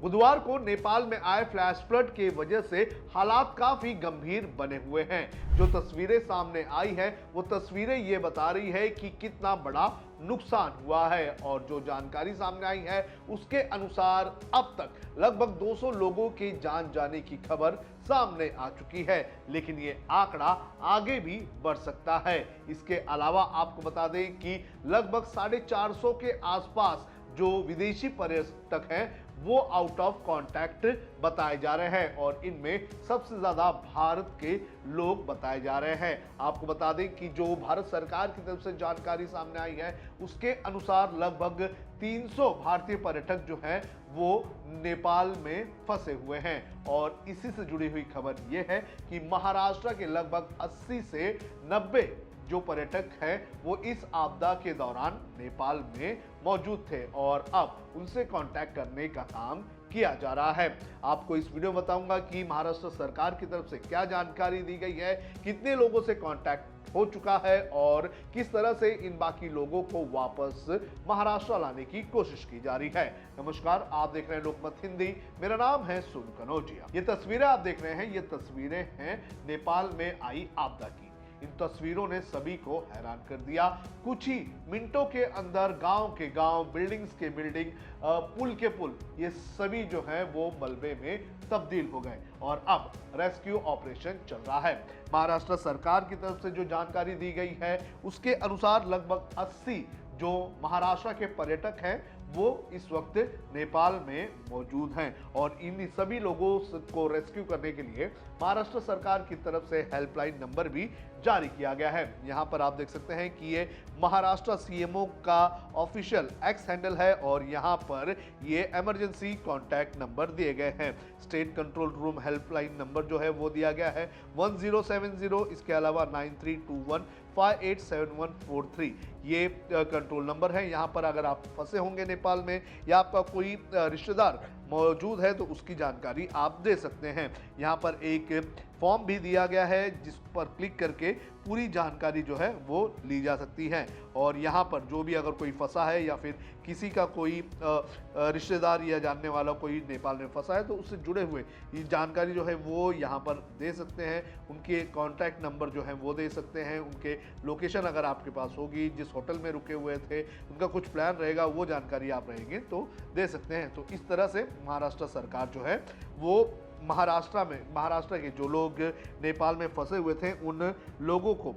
बुधवार को नेपाल में आए फ्लैश फ्लड के वजह से हालात काफी गंभीर बने हुए हैं। जो तस्वीरें सामने आई है वो तस्वीरें ये बता रही है कि कितना बड़ा नुकसान हुआ है और जो जानकारी सामने आई है उसके अनुसार अब तक लगभग 200 लोगों की जान जाने की खबर सामने आ चुकी है, लेकिन ये आंकड़ा आगे भी बढ़ सकता है। इसके अलावा आपको बता दें कि लगभग 450 के आसपास जो विदेशी पर्यटक हैं वो आउट ऑफ कांटेक्ट बताए जा रहे हैं और इनमें सबसे ज्यादा भारत के लोग बताए जा रहे हैं। आपको बता दें कि जो भारत सरकार की तरफ से जानकारी सामने आई है उसके अनुसार लगभग 300 भारतीय पर्यटक जो हैं वो नेपाल में फंसे हुए हैं और इसी से जुड़ी हुई खबर यह है कि महाराष्ट्र के लगभग 80 से 90 जो पर्यटक हैं वो इस आपदा के दौरान नेपाल में मौजूद थे और अब उनसे कांटेक्ट करने का काम किया जा रहा है। आपको इस वीडियो में बताऊंगा कि महाराष्ट्र सरकार की तरफ से क्या जानकारी दी गई है, कितने लोगों से कांटेक्ट हो चुका है और किस तरह से इन बाकी लोगों को वापस महाराष्ट्र लाने की कोशिश की जा रही है। नमस्कार, आप देख रहे हैं लोकमत हिंदी, मेरा नाम है सोनू कनौजिया। ये तस्वीरें आप देख रहे हैं, ये तस्वीरें हैं नेपाल में आई आपदा की। इन तस्वीरों ने सभी को हैरान कर दिया। कुछ ही मिनटों के अंदर गांव के गांव, बिल्डिंग्स के बिल्डिंग, पुल के पुल, ये सभी जो है वो मलबे में तब्दील हो गए और अब रेस्क्यू ऑपरेशन चल रहा है। महाराष्ट्र सरकार की तरफ से जो जानकारी दी गई है उसके अनुसार लगभग 80 जो महाराष्ट्र के पर्यटक हैं वो इस वक्त नेपाल में मौजूद हैं और इन सभी लोगों को रेस्क्यू करने के लिए महाराष्ट्र सरकार की तरफ से हेल्पलाइन नंबर भी जारी किया गया है। यहां पर आप देख सकते हैं कि ये महाराष्ट्र सीएमओ का ऑफिशियल एक्स हैंडल है और यहां पर ये इमरजेंसी कॉन्टैक्ट नंबर दिए गए हैं। State control room helpline number जो है वो दिया गया है 1070। इसके अलावा 9321587143 ये कंट्रोल नंबर है। यहाँ पर अगर आप फंसे होंगे नेपाल में या आपका कोई रिश्तेदार मौजूद है तो उसकी जानकारी आप दे सकते हैं। यहाँ पर एक फॉर्म भी दिया गया है जिस पर क्लिक करके पूरी जानकारी जो है वो ली जा सकती है और यहाँ पर जो भी अगर कोई फंसा है या फिर किसी का कोई रिश्तेदार या जानने वाला कोई नेपाल में फंसा है तो उससे जुड़े हुए ये जानकारी जो है वो यहाँ पर दे सकते हैं। उनके कॉन्टैक्ट नंबर जो है वो दे सकते हैं, उनके लोकेशन अगर आपके पास होगी, जिस होटल में रुके हुए थे, उनका कुछ प्लान रहेगा, वो जानकारी आप रहेंगे तो दे सकते हैं। तो इस तरह से महाराष्ट्र सरकार जो है वो महाराष्ट्र के जो लोग नेपाल में फंसे हुए थे उन लोगों को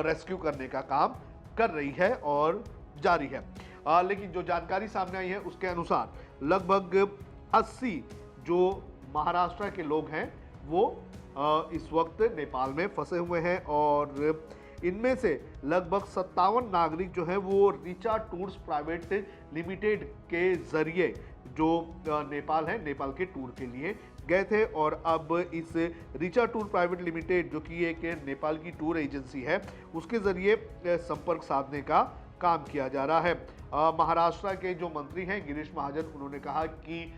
रेस्क्यू करने का काम कर रही है और जारी है। लेकिन जो जानकारी सामने आई है उसके अनुसार लगभग 80 जो महाराष्ट्र के लोग हैं वो इस वक्त नेपाल में फंसे हुए हैं और इनमें से लगभग 57 नागरिक जो हैं वो रिचा टूर्स प्राइवेट लिमिटेड के जरिए जो नेपाल है, नेपाल के टूर के लिए गए थे और अब इस रिचा टूर प्राइवेट लिमिटेड जो कि एक नेपाल की टूर एजेंसी है उसके जरिए संपर्क साधने का काम किया जा रहा है। महाराष्ट्र के जो मंत्री हैं गिरीश महाजन, उन्होंने कहा कि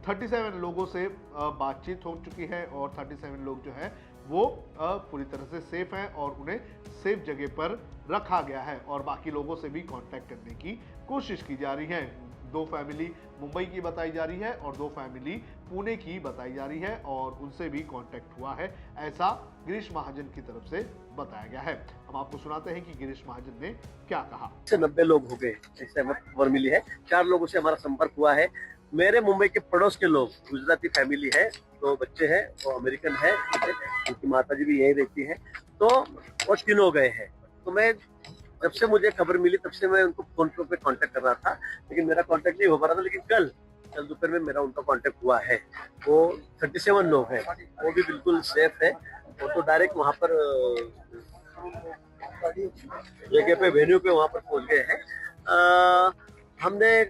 37 लोगों से बातचीत हो चुकी है और 37 लोग जो हैं वो पूरी तरह से सेफ हैं और उन्हें सेफ जगह पर रखा गया है और बाकी लोगों से भी कांटेक्ट करने की कोशिश की जा रही है। 2 फैमिली मुंबई की बताई जा रही है और 2 फैमिली पुणे की बताई जा रही है और उनसे भी कांटेक्ट हुआ है, ऐसा गिरीश महाजन की तरफ से बताया गया है। हम आपको सुनाते हैं कि गिरीश महाजन ने क्या कहा। 90 लोग हो गए ऐसे हमें खबर मिली है। 4 लोगों से हमारा संपर्क हुआ है। मेरे मुंबई के पड़ोस के लोग, गुजराती फैमिली है, 2 बच्चे हैं, वो अमेरिकन है, उनकी माता जी भी यही रहती है, तो वो तीनों गए हैं। तो मैं जब से मुझे खबर मिली तब से मैं उनको फोन पे कांटेक्ट कर रहा था, लेकिन मेरा कांटेक्ट नहीं हो पा रहा था। लेकिन कल दोपहर में मेरा उनका कांटेक्ट हुआ है। वो 37 लोग हैं, वो भी बिल्कुल सेफ है। वो तो डायरेक्ट वहाँ पर जगह पे, वेन्यू पे वहाँ पर पहुंच गए हैं। हमने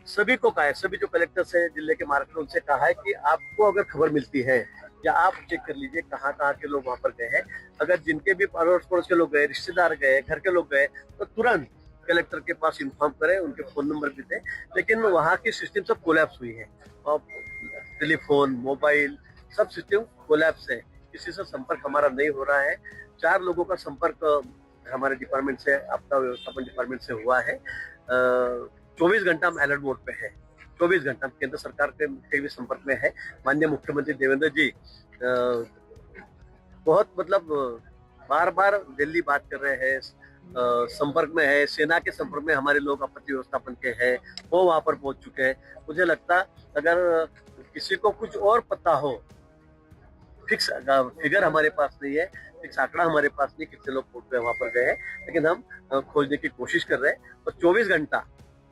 सभी को कहा है, सभी जो कलेक्टर्स है जिले के महाराष्ट्र, उनसे कहा है कि आपको अगर खबर मिलती है या आप चेक कर लीजिए कहाँ कहाँ के लोग वहाँ पर गए हैं। अगर जिनके भी अड़ोस पड़ोस के लोग गए, रिश्तेदार गए, घर के लोग गए, तो तुरंत कलेक्टर के पास इन्फॉर्म करें, उनके फोन नंबर भी दें। लेकिन वहाँ की सिस्टम सब कोलैप्स हुई है और टेलीफोन, मोबाइल सब सिस्टम कोलैप्स है। किसी से संपर्क हमारा नहीं हो रहा है। 4 लोगों का संपर्क हमारे डिपार्टमेंट से, आपदा व्यवस्थापन डिपार्टमेंट से हुआ है। 24 घंटा हम अलर्ट मोड पे है। 24 घंटा केंद्र सरकार के भी संपर्क में है। माननीय मुख्यमंत्री देवेंद्र जी बहुत मतलब बार बार दिल्ली बात कर रहे हैं, संपर्क में है, सेना के संपर्क में हमारे लोग आपत्ति व्यवस्थापन के हैं, वो वहां पर पहुंच चुके हैं। मुझे लगता अगर किसी को कुछ और पता हो, फिक्स फिगर हमारे पास नहीं है, फिक्स आंकड़ा हमारे पास नहीं कितने लोग वहां पर गए हैं, लेकिन हम खोजने की कोशिश कर रहे हैं और 24 घंटा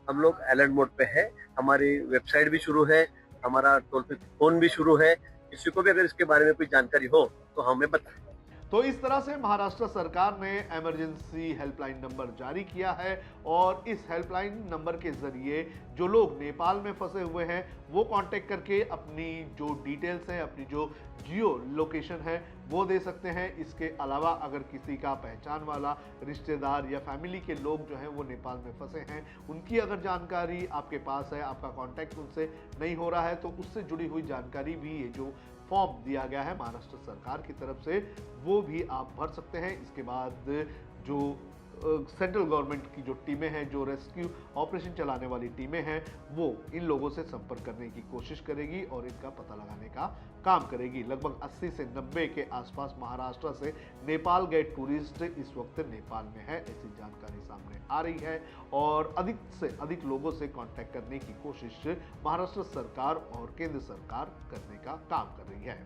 हम लोग अलर्ट मोड पे है। हमारी वेबसाइट भी शुरू है, हमारा टोल फ्री फोन भी शुरू है। किसी को भी अगर इसके बारे में कोई जानकारी हो तो हमें बताएं। तो इस तरह से महाराष्ट्र सरकार ने इमरजेंसी हेल्पलाइन नंबर जारी किया है और इस हेल्पलाइन नंबर के जरिए जो लोग नेपाल में फंसे हुए हैं वो कांटेक्ट करके अपनी जो डिटेल्स हैं, अपनी जो जियो लोकेशन है वो दे सकते हैं। इसके अलावा अगर किसी का पहचान वाला रिश्तेदार या फैमिली के लोग जो हैं वो नेपाल में फंसे हैं, उनकी अगर जानकारी आपके पास है, आपका कांटेक्ट उनसे नहीं हो रहा है, तो उससे जुड़ी हुई जानकारी भी ये जो फॉर्म दिया गया है महाराष्ट्र सरकार की तरफ से वो भी आप भर सकते हैं। इसके बाद जो सेंट्रल गवर्नमेंट की जो टीमें हैं, जो रेस्क्यू ऑपरेशन चलाने वाली टीमें हैं, वो इन लोगों से संपर्क करने की कोशिश करेगी और इनका पता लगाने का काम करेगी। लगभग 80 से 90 के आसपास महाराष्ट्र से नेपाल गए टूरिस्ट इस वक्त नेपाल में है, ऐसी जानकारी सामने आ रही है और अधिक से अधिक लोगों से कांटेक्ट करने की कोशिश महाराष्ट्र सरकार और केंद्र सरकार करने का काम कर रही है।